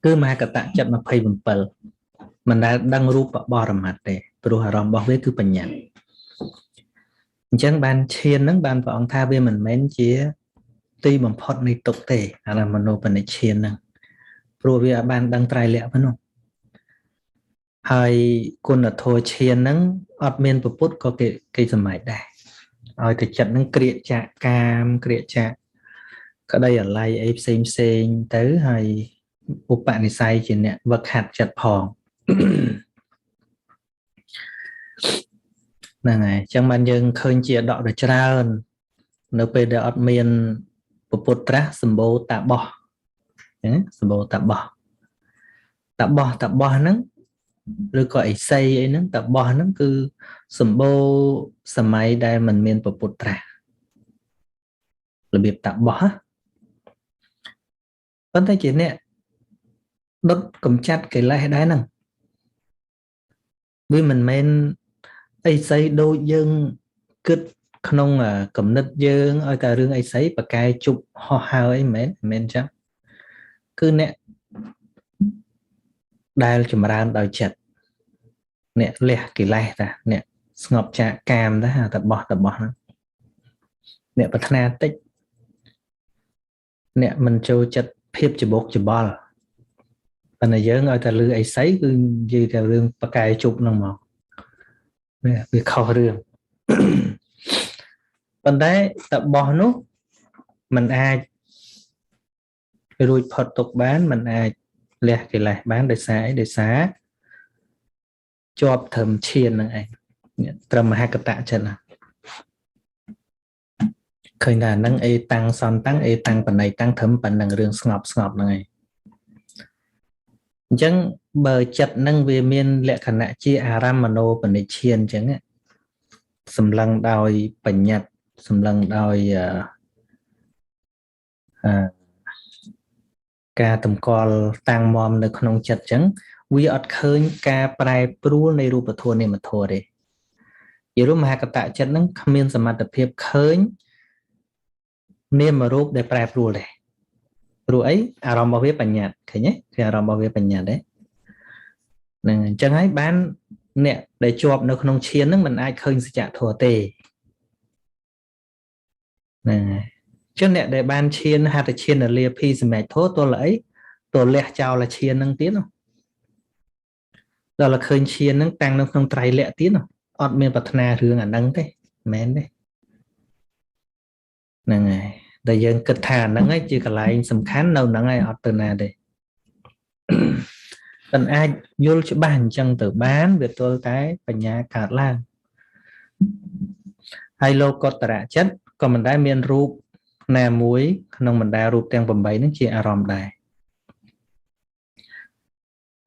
គឺមហកតៈចិត្ត27មិនដែលដឹងរូបបរមត្ថទេព្រោះអារម្មណ៍របស់វាគឺបញ្ញត្តិអញ្ចឹងបានឈានហ្នឹងបានព្រះអង្គថាវាមិនមែនជាទីបំផុតនៃទុក្ខទេអារម្មណូបនិឈានហ្នឹងព្រោះវាបានដឹងត្រៃលក្ខប៉ុណ្ណោះហើយគុណធម៌ឈានហ្នឹងអត់មានពុទ្ធក៏គេសម័យដែរឲ្យតែចិត្តហ្នឹងក្រៀកចាកកាមក្រៀកចាកក្តីអាល័យអីផ្សេងទៅហើយឧបនិស្ស័យជាអ្នកវឹកហាត់ចិត្តផងហ្នឹងហើយអញ្ចឹងបានយើងឃើញជាដកដ៏ច្រើននៅពេលដែលអត់មានពុទ្ធត្រាស់សម្បូរតាបោះណាសម្បូរតាបោះហ្នឹងឬក៏អិសីអីហ្នឹងតាបោះហ្នឹងគឺសម្បូរសម័យដែលមិនមានពុទ្ធត្រាស់របៀបតាបោះប៉ុន្តែជាអ្នកដុតកំចាត់កិលេសដែរហ្នឹងវាមិនមែនអីស្អីដូចយើងគិតក្នុងគំនិតយើងឲ្យតែរឿងអីស្អីប្រកែជប់ហោះហើរអីមិនមែនចឹងគឺអ្នកដែលចម្រើនដោយចិត្តអ្នកលះកិលេសតាអ្នកស្ងប់ចាកកាមតាតបោះហ្នឹងអ្នកប្រាថ្នាតិចអ្នកមិនចូលចិត្តភាពច្បុកច្បល់ប៉ុន្តែយើងឲ្យតែលឺអីស្អីគឺនិយាយតែរឿងប្រកែជប់ហ្នឹងមកវាខុសរឿងប៉ុន្តែតបោះនោះมันអាចរួចផុតទុកបានมันអាចលះកិលេសបានដោយសារអីដោយសារជាប់ត្រឹមឈានហ្នឹងឯងត្រឹមមហកតៈចិត្តណាឃើញថាហ្នឹងអេតាំងសន្តាំងអេតាំងបណៃតាំងត្រឹមប៉ុណ្ណឹងរឿងស្ងប់ហ្នឹងឯងអញ្ចឹងបើចិត្តហ្នឹងវាមានលក្ខណៈជាអារម្មណូបនិឈានអញ្ចឹងសម្លឹងដោយបញ្ញត្តិសម្លឹងដោយការតម្កល់តាំងមមនៅក្នុងចិត្តអញ្ចឹងវាអត់ឃើញការប្រែប្រួលនៃរូបធម៌នាមធម៌ទេជារួមមហកតៈចិត្តហ្នឹងគ្មានសមត្ថភាពឃើញនាមរូបដែលប្រែប្រួលទេព្រោះអីអារម្មណ៍របស់វាបញ្ញត្តិឃើញទេគឺអារម្មណ៍របស់វាបញ្ញត្តិទេហ្នឹងអញ្ចឹងហើយបានអ្នកដែលជាប់នៅក្នុងឈានហ្នឹងមិនអាចឃើញសច្ចធម៌ទេហ្នឹងហើយចឹងអ្នកដែលបានឈានហត្ថឈានលាភីសម្រាប់ធម៌ទល់អីទល់លះចោលឈានហ្នឹងទៀតដល់ឃើញឈានហ្នឹងតាំងនៅក្នុងត្រៃលក្ខទៀតអត់មានប្រាថ្នារឿងអាហ្នឹងទេមែនទេហ្នឹងហើយតែយើងគិតថាហ្នឹងឯងជាកន្លែងសំខាន់នៅហ្នឹងឯងអត់ទៅណាទេមិនអាចយល់ច្បាស់អញ្ចឹងទៅបានវាទល់តែបញ្ញាកើតឡើងហើយលោកតរៈចិត្តក៏មិនដែលមានរូបណាមួយក្នុងបណ្ដារូបទាំង8ហ្នឹងជាអារម្មណ៍ដែរ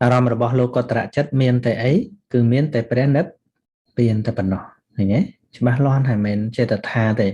អារម្មណ៍របស់លោកតរៈចិត្តមានតែអីគឺមានតែព្រះនិព្វានតែប៉ុណ្ណោះឃើញទេច្បាស់លាស់ហើយមិនមែនចេតថាទេ